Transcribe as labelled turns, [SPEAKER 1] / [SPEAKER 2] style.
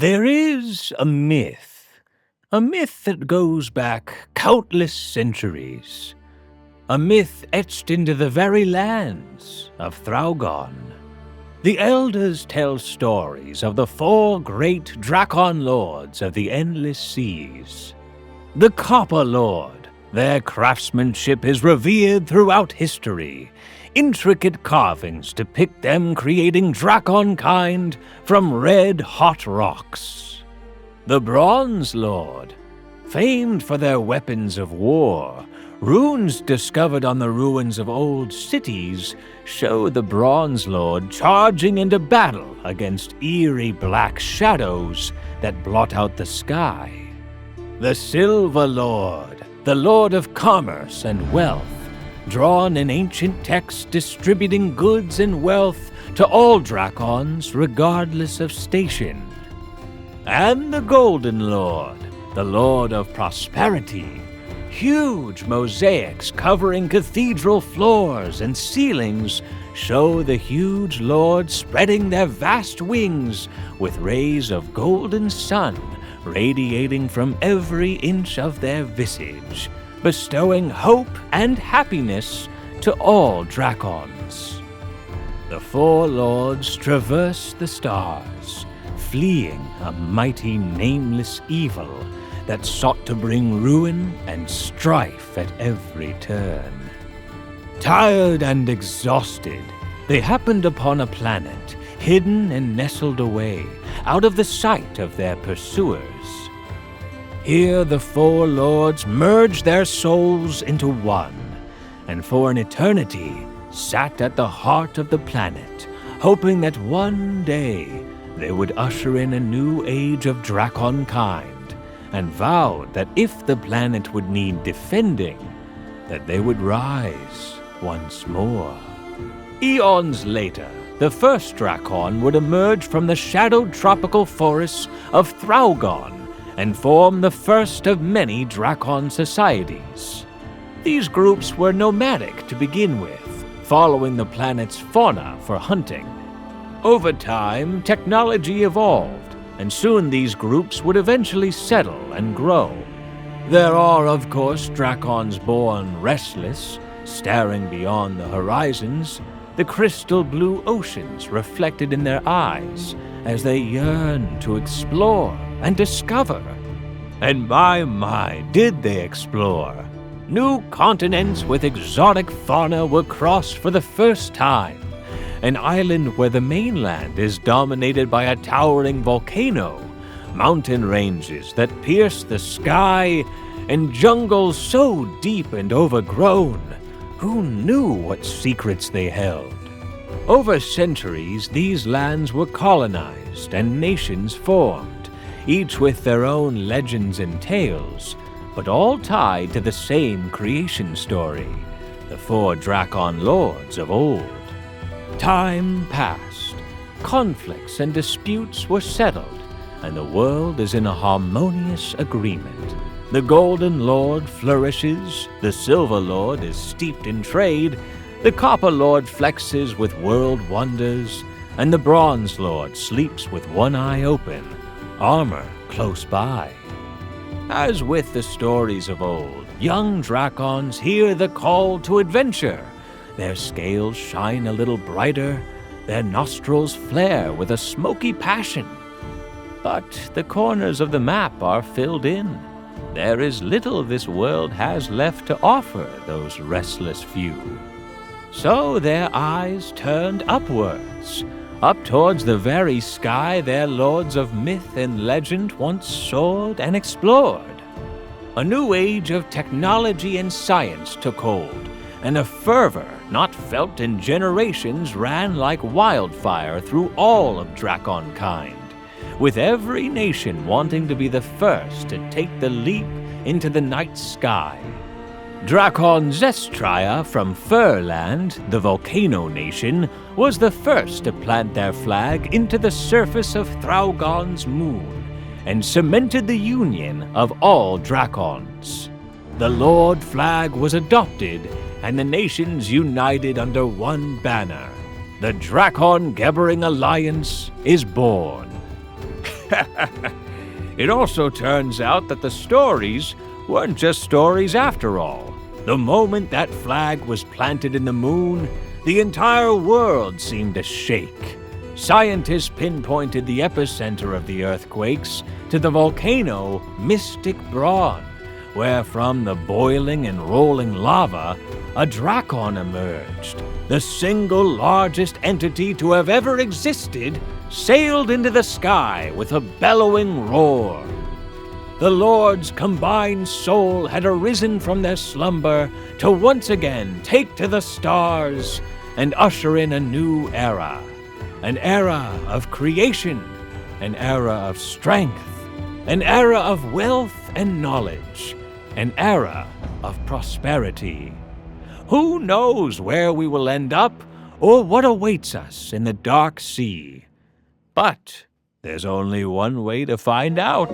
[SPEAKER 1] There is a myth that goes back countless centuries, a myth etched into the very lands of Thragon. The elders tell stories of the 4 great Drakon lords of the endless seas. The Copper Lord, their craftsmanship is revered throughout history. Intricate carvings depict them creating Drakon kind from red-hot rocks. The Bronze Lord, famed for their weapons of war, runes discovered on the ruins of old cities show the Bronze Lord charging into battle against eerie black shadows that blot out the sky. The Silver Lord, the Lord of Commerce and Wealth, drawn in ancient texts distributing goods and wealth to all Drakons regardless of station. And the Golden Lord, the Lord of Prosperity, huge mosaics covering cathedral floors and ceilings show the huge lord spreading their vast wings with rays of golden sun radiating from every inch of their visage, bestowing hope and happiness to all Drakons. The 4 lords traverse the stars, fleeing a mighty nameless evil that sought to bring ruin and strife at every turn. Tired and exhausted, they happened upon a planet hidden and nestled away out of the sight of their pursuers. Here the 4 lords merged their souls into one, and for an eternity sat at the heart of the planet, hoping that one day they would usher in a new age of Drakon kind, and vowed that if the planet would need defending, that they would rise once more. Eons later, the first Drakon would emerge from the shadowed tropical forests of Thragon and form the first of many Drakon societies. These groups were nomadic to begin with, following the planet's fauna for hunting. Over time, technology evolved, and soon these groups would eventually settle and grow. There are, of course, Drakons born restless, staring beyond the horizons, the crystal blue oceans reflected in their eyes as they yearn to explore and discover. And my, did they explore! New continents with exotic fauna were crossed for the first time. An island where the mainland is dominated by a towering volcano, mountain ranges that pierce the sky, and jungles so deep and overgrown. Who knew what secrets they held? Over centuries, these lands were colonized and nations formed, each with their own legends and tales, but all tied to the same creation story, the 4 Drakon lords of old. Time passed, conflicts and disputes were settled, and the world is in a harmonious agreement. The Golden Lord flourishes, the Silver Lord is steeped in trade, the Copper Lord flexes with world wonders, and the Bronze Lord sleeps with one eye open, armor close by. As with the stories of old, young Drakons hear the call to adventure. Their scales shine a little brighter, their nostrils flare with a smoky passion. But the corners of the map are filled in. There is little this world has left to offer those restless few. So their eyes turned upwards, up towards the very sky their lords of myth and legend once soared and explored. A new age of technology and science took hold, and a fervor not felt in generations ran like wildfire through all of Drakon kind, with every nation wanting to be the first to take the leap into the night sky. Drakon Zestria from Furland, the volcano nation, was the first to plant their flag into the surface of Thragon's moon, and cemented the union of all Drakons. The Lord flag was adopted, and the nations united under one banner. The Drakon Gebbering Alliance is born. It also turns out that the stories weren't just stories after all. The moment that flag was planted in the moon, the entire world seemed to shake. Scientists pinpointed the epicenter of the earthquakes to the volcano Mystic Brawn, where from the boiling and rolling lava, a drakon emerged. The single largest entity to have ever existed sailed into the sky with a bellowing roar. The Lord's combined soul had arisen from their slumber to once again take to the stars and usher in a new era. An era of creation, an era of strength, an era of wealth and knowledge, an era of prosperity. Who knows where we will end up or what awaits us in the dark sea? But there's only one way to find out.